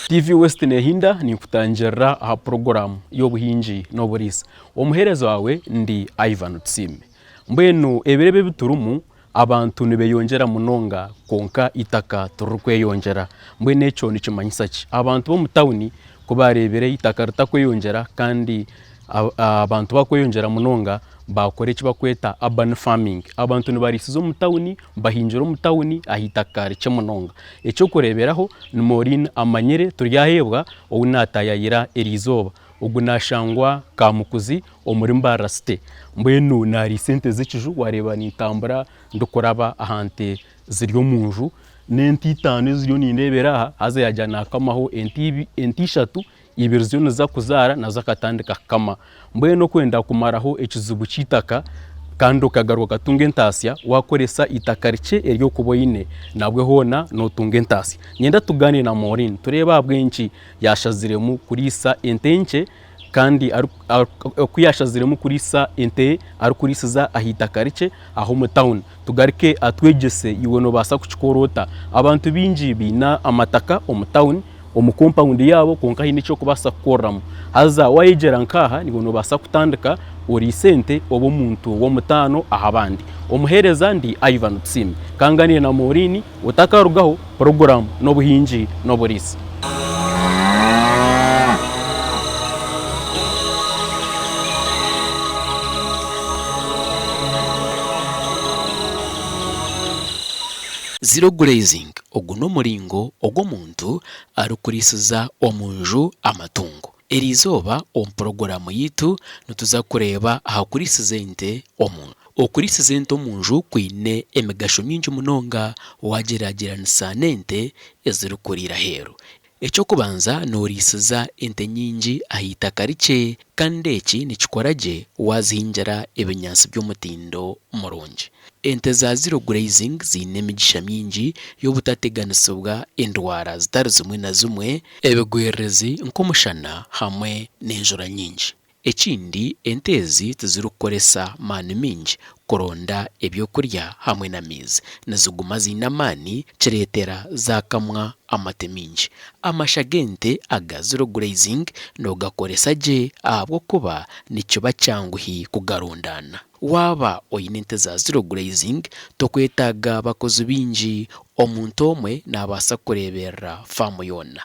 TV West nehinda ni kutangira aha program y'obuhingi n'oburiisa. Omuherezo wawe ndi Ivan Tusiime. Mbwenu ebirebe biturumu abantu nibeyongera munonga konka itaka turukweyongera. Mbwenu echo nikimanyisa ki abantu bo mu town kubarebere itaka ritakweyongera kandi abantu bakweyongera munonga bakore ki bakweta urban farming. Abantu nibarisizo mu town bahinjira mu town ahitaka rike munonga. Echo kureberaho ni Moreen Amanyire Turyaheebwa owunatayayira erizoba ogunashangwa Kamukuzi omuri Mbarara City. Mbwenu Nariisiza z'ekiju wareba nitambura ndukuraba ahante ziryo munju n'enti 5 ziryo nindebera haza yajana kamaho enti 3 ibiryo niza kuzara nazo katandika kama. Mbwenu kwenda kumaraho ekizibu kitaka kandi ukagaruka tunga entasya wakoresa itaka rike eryo kuboyine nabwe hona no tunga entasya. Nyenda tugane na Moreen tureba abwenki yashaziremu kurisa entenke kandi kuyashaziremu kurisa ente ari kurisiza ahitaka rike aho mu town tugarike atwegese iwe no basa kukikorota abantu bingi bina amataka mu town omu compound yabo konka hine cyo kubasa kukoramu haza wayegera nkaha nibo no basa kutandika ori sente obo muntu wo mutano ahabandi. Omuhereza ndi Ivan Tusiime kangane na Moreen utakarugaho program n'obuhingi n'oburiisa. Zero grazing oguno muringo ogwo muntu arukurisiza omunju amatungo. Erizoba omprogaramu yitu nutuza kureba ahakurisiza ente omuntu. Okurisiza ente omunju kwine emigasho mingi munonga wagerageranisa n'ente ezirukurira heru. Echo kubanza norisiza ente nyingi ahitaka rike kandi eki nikikoraje wazihingira ebinyansi by'omutindo murungi. Ente za zero grazing zine emigisha mingi y'obutateganisibwa endwara zitari zimwe na zimwe ebigwerezi nk'omushana hamwe n'enjura nyingi. Ekindi ente ezi tizirukoresa maani mingi kuronda ebyokurya hamwe n'amaizi niziguma zine amaani kireetera zakamwa amate mingi. Amasha g'ente aga zero grazing nogakoresa gye ahabwokuba nikiba kyanguhi kugarondana. Waba oyine ente za zero grazing tokwetaga abakozi bingi, omuntu omwe nabasa kureberera famu yona.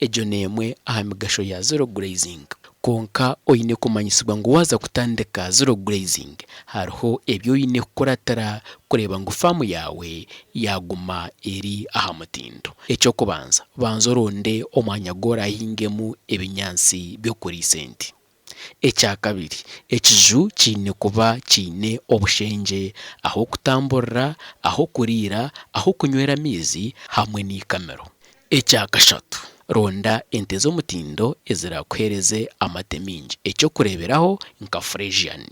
Egyo nemwe aha migasho ya zero grazing. Konka oyine kumanyisibwa ngu waza kutandika zero grazing hariho ebyo oyine kukoratara kureba ngu famu yawe yaguma eri aha mutindo. Ekyo kubanza banza oronde omwanya gorahingemu ebinyansi byokurisa ente. Ekya kabiri ekiju kine kuba kine obushenje aho kutamburira, aho kurira, aho kunywera amaizi hamwe n'ikamero. Ekya kashatu ronda ente z'omutindo ezirakuhereze amate mingi, ekyo kureberaho nka Fresian.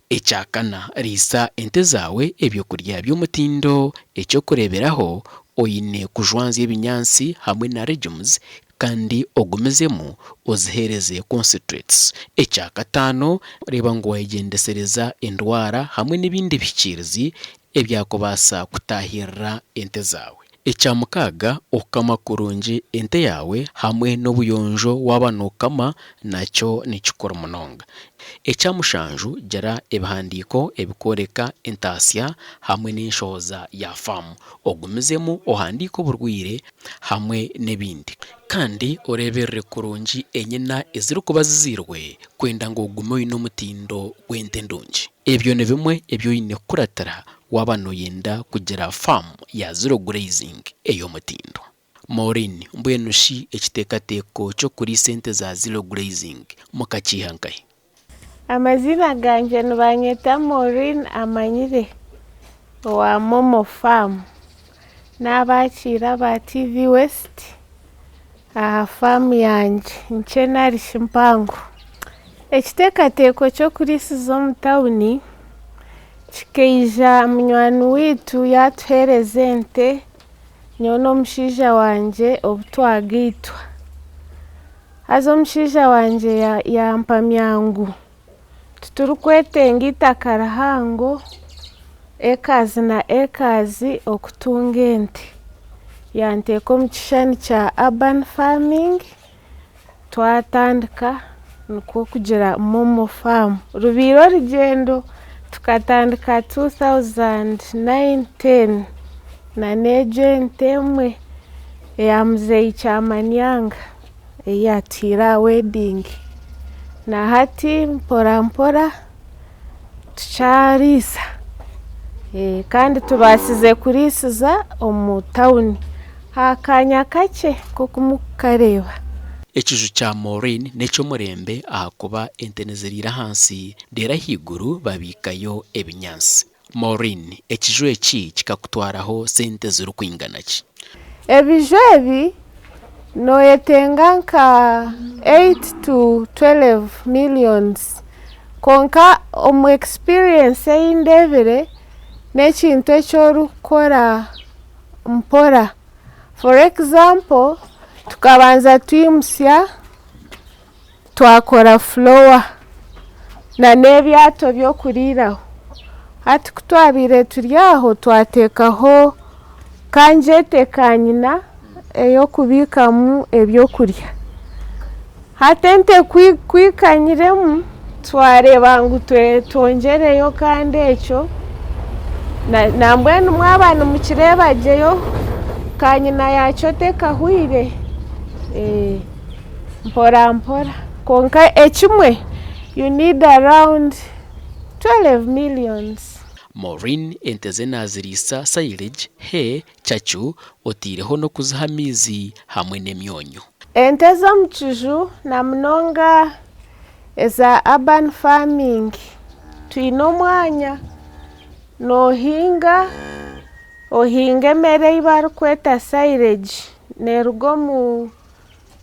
Ekya kana risa ente zawe ebyokurya by'omutindo, ekyo kureberaho oyine kujwanza ebinyansi hamwe na legumes kandi ogumizemu ozihereze concentrates. Ekya katano reba ngu wayegendesereza endwara hamwe n'ebindi bikirizi ebyakubasa kutahirira ente zawe. Ekya mukaga okama kurungi ente yawe hamwe n'obuyonjo waba nokama nakyo nikikora munonga. Ekya mushanju gira ebihandiko ebikoreka entasya hamwe n'enshoza ya famu ogumizemu ohandiko burwire hamwe n'ebindi kandi oreberere kurungi enyina ezirukuba zizirwe kwenda ngo ogume oyine omutindo gw'ente ndungi. Ebyo ne bimwe ebyo oyine kuratara waba noyenda kugira famu ya zero grazing ey'omutindo. Moreen mbwenu shi ekiteekateeko ky'okurisa ente za zero grazing mukakihankahe? Amazina ganje nibanyeta Moreen Amanyire wa Momo Farm n'abakira ba TV West aha famu yanje nkye Nariisiza mpango. Ekiteekateeko ky'okurisiza omu tawuni kikeija munywani witu yatuhereza ente nyowe n'omushaija wanje obutwagaitwa. Haza omushaija wanje yampa myangu tuturukwetenga itaka rihango ekazi na ekazi okutunga ente. Yanteeka omu kishushani kya urban farming twatandika nikwo kugira Momo Farm rubiiro orugendo tukatandika 2009-10 na n'egyo ente emwe eya muzeyi Kyamanyanga eyatwire wedding na hati mpora mpora tukyariisa kandi tubasize kuriisiza omu tawuni hakanya kakye kokumukareeba. Ekiju kya Moreen n'eky'omurembe ahakuba ente niziriira hansi deera haiguru babikayo ebinyansi. Moreen, ekiju eki kikakutwaraho sente zirikwingana ki? Ebiju ebi noyetenga nka 8 to 12 millions konka omu experience eyindebire n'ekintu ekyorikukora mpora. For example, tukabanza twimusya twakora floor na n'ebyato by'okuriiraho. Hati kutwabiire turi aho twateekaho kanjete ka nyina ey'okubiikamu ebyokurya. Hati ente kwikanyiremu twareeba ngu twongereyo kandi ekyo na mbwenu mwaba nimukireebagyeyo ka nyina yakyo tekahwire mpora mpora konka ekimwe you need around 12 millions. Moreen ente ze naziriisa silage, hay, kaju otiireho n'okuziha amaizi hamwe n'emyonyo. Ente z'omu kiju na munonga eza urban farming twine omwanya nohinga emere ei barikweta silage neruga omu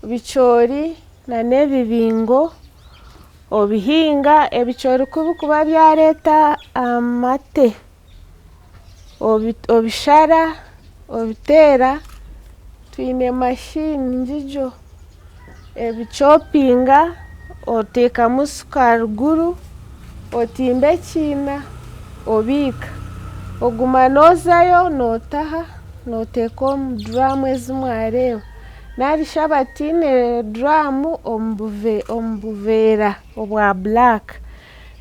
bicoori na n'ebibingo obihinga ebicoori kubikuba byareeta amate obishara obiteera twine mashini ngijo ebichopinga oteekamu suka ruguru otimba ekiina obiika oguma nozayo notaha noteeka omu drum ezimwareeba narisha batiine drum omu buveera obwa black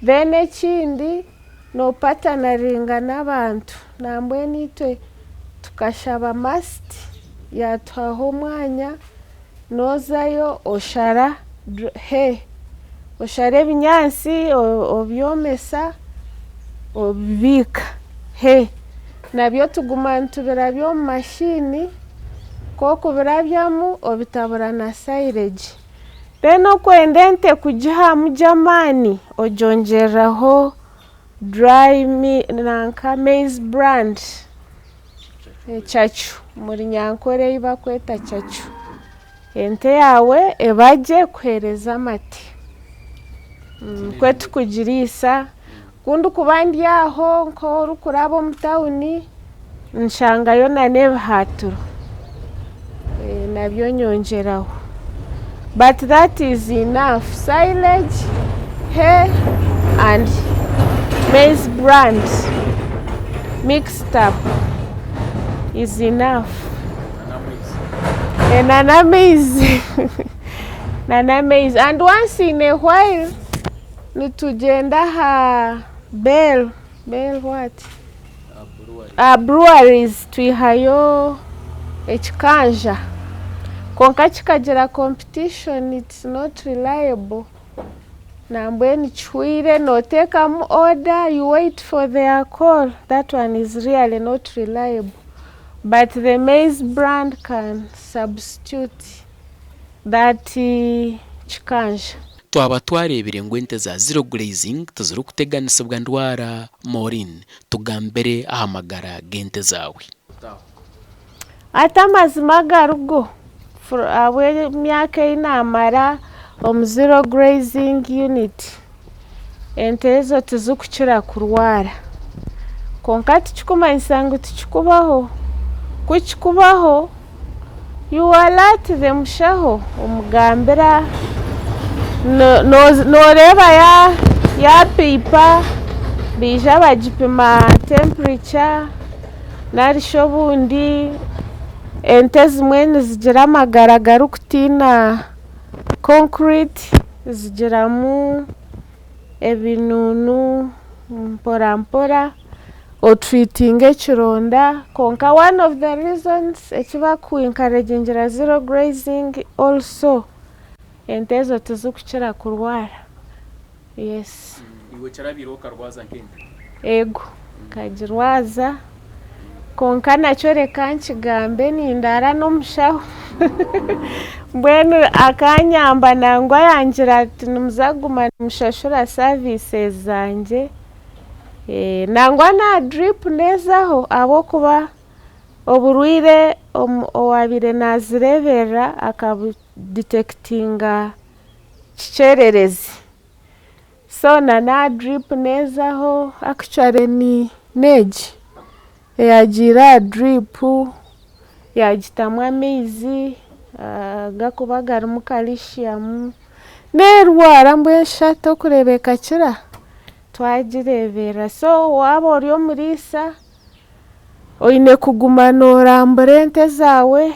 then ekindi nopatanaringa n'abantu nambwenu itwe tukashaba mast yatuhaho omwanya nozayo oshara oshara ebinyansi obyomesa obibiika nabyo tuguma nitubirabya omu mashini kokubirabyamu obitabura na silage then okwenda ente kugihamu gy'amaani ogyongereraho dry nanka maize brand kaju muri nyankore ei bakweta kaju ente yawe ebagye kuheereza amate kwetu kugiriisa kundi kuba ndi aho nk'orikuraba omu tawuni nshangayo na n'ebihaatiro nabyo nyongeraho but that is enough. Silage, hay and maize brand mixed up is enough. Nana maize and once in a while nitugenda ha bell what breweries twihayo ekikanja konka kikagira competition, it's not reliable nambwenu kihwire noteekamu order you wait for their call, that one is really not reliable but the maize brand can substitute that kikanja. Twaba twarebire ngu ente za zero grazing tizirikuteganisibwa ndwara. Moreen, tugambire aha magara g'ente zawe. Ati amazima garugo abw'emyaka einamara omu zero grazing unit ente ezo tizikukira kurwara konka tikikumanyisa ngu tikikubaho kukikubaho you alert them shaho omugambira noreeba yapiipa bija bagipima temperature narisha obundi ente zimwe nizigira amagara garikutiina concrete zigiramu ebinunu mpora mpora otreatinga ekironda konka one of the reasons ekiba kuencouragingira zero grazing also ente ezo tizikukira kurwara. Yes. Iwe kirabire okarwaza nk'ente? Ego kagirwaza konka nakyo reka nkigambe nindara n'omushaho mbwenu akanyamba nangwa yangira ati nimuzaguma nimushashura services zanje nangwa na drip nezaho abokuba oburwire owabire nazireberera akabudetectinga kikyererezi so na drip nezaho actually ni neji yagira drip yagitamu amaizi gakuba garimu calcium nerwara mbweshatu okurebeka kira twagireebera. So waba ori omuriisa oine kuguma norambura ente zaawe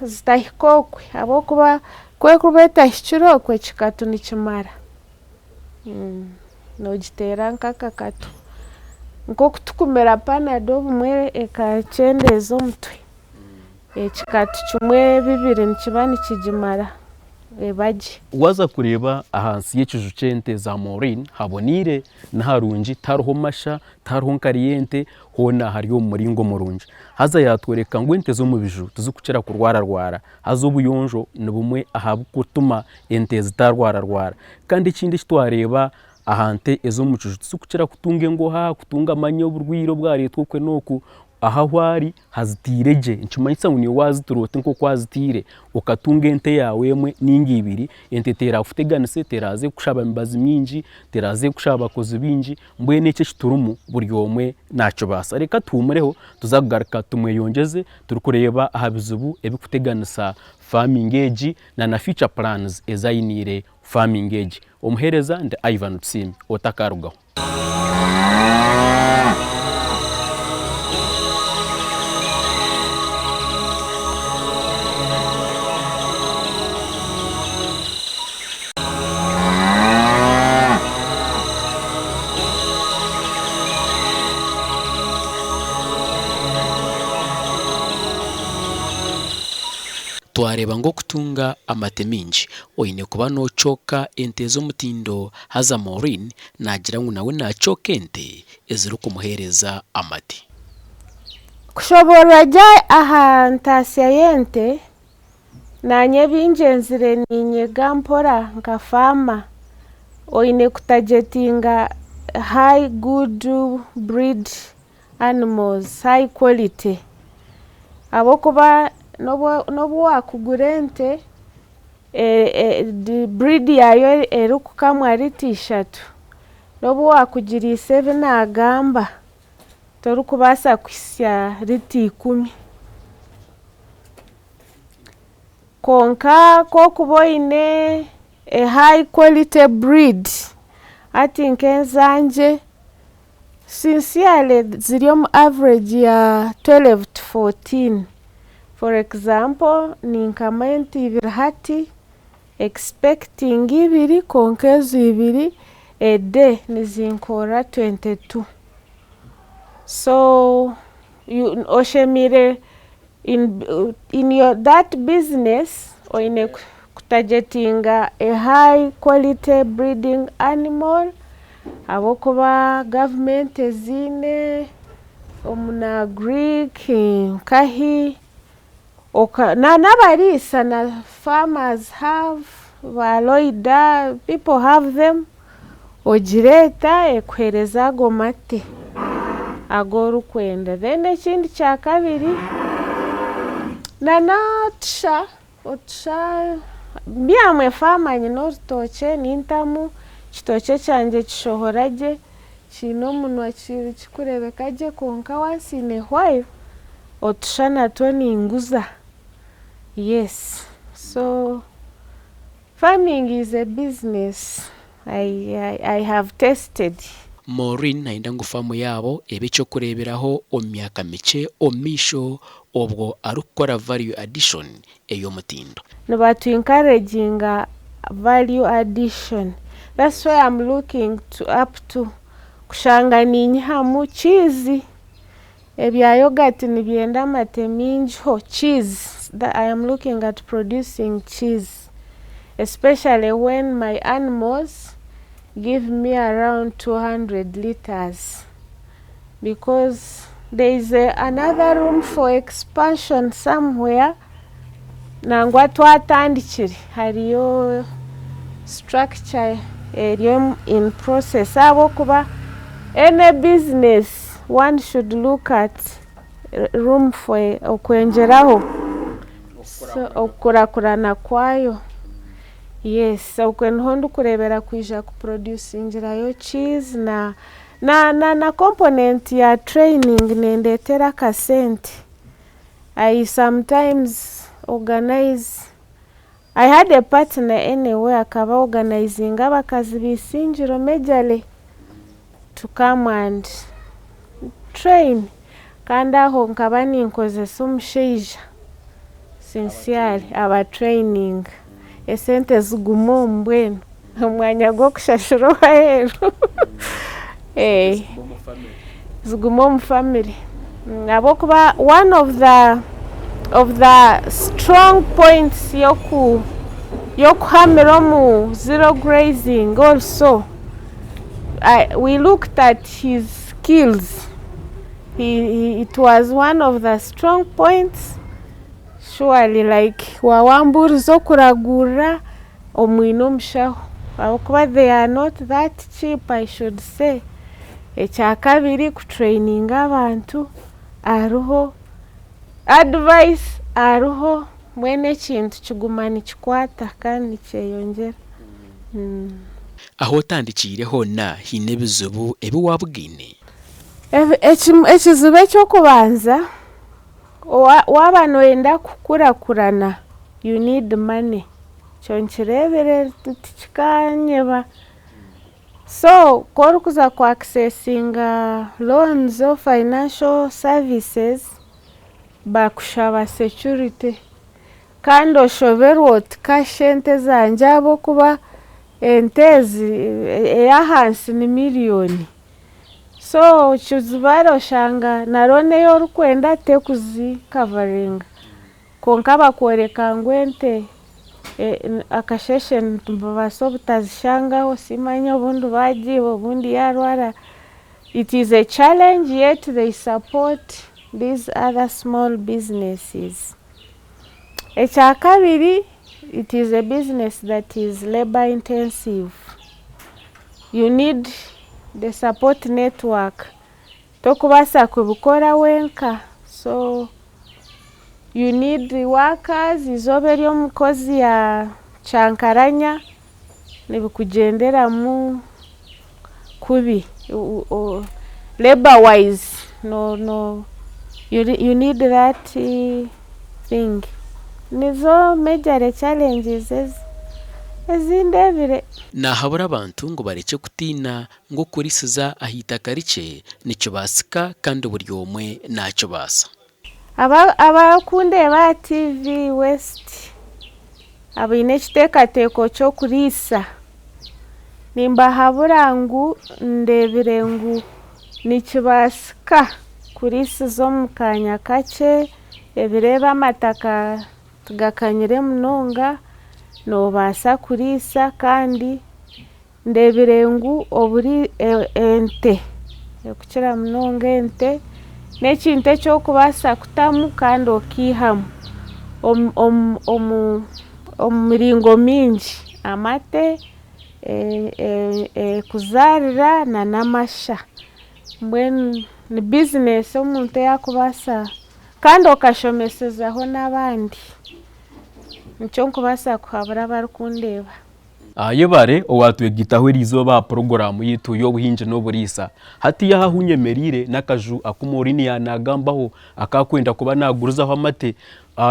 zitahika okwe habwokuba kwekuba etahikire okwe kikatu nikimara nogiteera nk'akakatu nk'okutukumira panado obumwe ekakyendeeza omutwe ekikatu kimwe bibiri nikiba nikigimara ebagye. Waza kureba ahansi y'ekiju ky'ente za Moreen habonire naharungi tariho masha tariho nkariyente hona hariyo omuringo murungi haza yatwereka ngu ente z'omu biju tizikukira kurwararwara haza obuyonjo ni bumwe ahabukutuma ente zitarwararwara kandi ekindi kitwareba ahante ez'omu kiju tizikukira kutunga engoha kutunga amanya oburwire obwaretwa okwe n'oku aha hwari hazitire gye nkimanyisa ngu niwe waziturota nk'oku wazitire okatunga ente yawe emwe ninga ibiri ente terakuteganise teraze kushaba emibazi mingi teraze kushaba abakozi bingi mbwenu eki ekiturumu buri omwe nakibasa. Reka tuhumureho tuza kugaruka tumweyongyeze turi kureeba aha bizibu ebikuteganisa farming egi na future plans ezayinire farming egi. Omuhereza ndi Ivan Tusiime otakarugaho. twareba ngo kutunga amate mingi oine kuba nocoka ente z'omutindo haza Moreen nagira ngu nawe nacoka ente eziri kumuhereza amate. Kushobora gya aha ntasya y'ente nanye binjenzire ninyega mpora nka farmer oine kutagetinga high good breed animals, high quality abokuba nobu wakugura ente breed yayo eri kukamwa riti 3 nobu wakugiriisa ebi nagamba torikubasa kwisya riti 10 konka kokuba oine a high quality breed ati nk'enzanje sincerely ziri omu average ya 12 to 14. For example, ninkama ente ibiri hati expecting ibiri konka ezo ibiri a day nizinkora 22. So you oshemire in your that business oine kutagetinga a high quality breeding animal abokuba government ezine omuna Greek nkahi n'abariisa na farmers have baloida people have them ogireta ekuhereza ago mate ag'orukwenda. Then ekindi kya kabiri otusha byamwe farmer nyine orutookye nintamu kitookye kyangye kishohora gye kiine omunwa kikurebeka gye konka wansiine hwayo otusha natwo ninguza. Yes, so farming is a business I have tested. Moreen naenda ngu famu yabo ebicho kureberaho omyaka mike omisho obwo arukora value addition eyo mutindo. But encouraging value addition. That's why I'm looking up to kushanga ninyihamu cheese. Ebya yogurt nibyenda amate mingiho cheese. That I am looking at producing cheese, especially when my animals give me around 200 liters, because there is another room for expansion somewhere. Nangwa twatandikire hariyo structure eriyo in process abo kuba any business one should look at room for okwenjeraho so okurakurana kwayo. Yes, okwenhondo kurebera kwija ku producing yo cheese na component ya training nendetera kasente. I sometimes organize. I had a partner anyway akaba organizing abakazi bisingiro majorly to come and train, kandi aho nkaba ninkozesa omushaija sincerely aba training esente ziguma omu mbwenu omwanya gw'okushashura owaheru ziguma omu family. Habwokuba one of the strong points yokuhamira omu zero grazing also, we looked at his skills. It was one of the strong points. Surely, like wawamburu zo kuragura omwino omushaho habwokuba they are not that cheap, I should say. Ekyakabiri kutraining abantu aruho advice aruho mwene ekintu kiguma nikikwata kandi nikyeyongyera. Aho otandikireho na hine ebizibu ebi wabugine. Ekizibu ekyokubanza waba noyenda kukurakurana, you need money. Kyonkirebere tikikanyeba. So korukuza ku accessing loans or financial services bakushaba security, kandi oshoberwa oti kashente zanje habwokuba entezi eyahansi ni miliyoni. So kizibara oshanga naroneyo orukwenda tekuzi covering konka bakworeka ngu ente akasheshe ntubasa obutazishangaho simanya obundi bagiba obundi yarwara. It is a challenge, yet they support these other small businesses. Ekyakabiri, it is a business that is labor intensive. You need the support network tokubasa kubikora wenka, so you need the workers. Izobe ry'omukozi ya chankaranya nibikugenderamu kubi labor wise. No, you need that thing. Nizo major challenges ezindebire. Nahabura abantu ngo bareke kutina ngo kurisiza ahitaka rike nicyo basika kandi buri omwe nacyo basa. Abakundeba TV West abine ekiteekateeko ky'okuriisa nimbahabura ngu ndebire ngu nikibasika kurisiza omu kanya kakye ebireba amataka tugakanyire munonga nobasa kuriisa, kandi ndebire ngu oburi ente ekukira munonga ente n'ekintu ekyokubasa kutamu kandi okiihamu omu miringo mingi, amate kuzaarira n'amasha. Mbwenu ni business omuntu yakubasa kandi okashomesezaho n'abandi. Nikyo nkubasa kuhabura abarikundeba. Yebare owatwegitaho eriizooba program yitu y'obuhingi n'oburiisa hatiya hahunyemerire n'akaju akumorini yanagambaho akakwenda kuba nagurizaho amate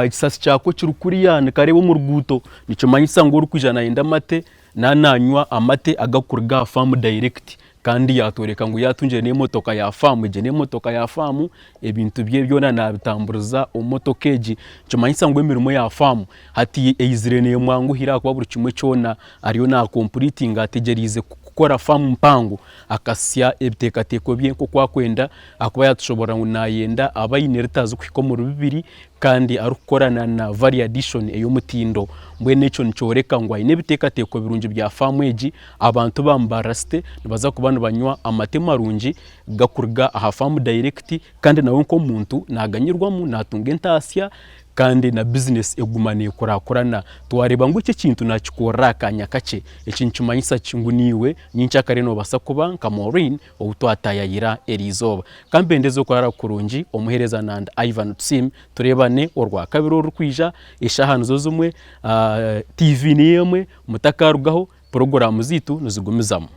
ekisasi kyako kirukuriya nikareba omu ruguuto nikimanyisa ngu orikwija nayenda amate nananywa amate agakuruga farm direct kandi yatoreka ngo yatunje n'imotoka ya famu je n'imotoka ya famu ebintu bye byona nabitamburuza omotoka eji cyumanyisa ngo emirimo ya famu hati eizirene mwangu hira kwa buri kimwe cyona ariyo na completing ategerize gukora famu mpangu akasya ebitekateko bye nko kwakwenda akuba yatushobora nayenda abayine ritazo kwikomura bibiri kandi arukorana na variation ey'omutindo mbwene ico ncoreka ngo ayine bitekateko birungi bya famu eji abantu bambara City nibaza kubana banywa amate marungi gakurga aha famu direct kandi nawe nko muntu naganyirwamo natunga entasya kandi na business egumane korakorana twareba ngo iki kintu nakikora kanya kace ikintu manyisa kinguniwe nyinchaka reno basa kuba nka Moreen outwatayayira erizoba kambendezo kwarara kurungi omuhereza nanda Ivan Tusiime turebane orwa kabiro rukwija ishahanu zozumwe TV niyemwe mutakarugaho programu zitu nuzigumizamo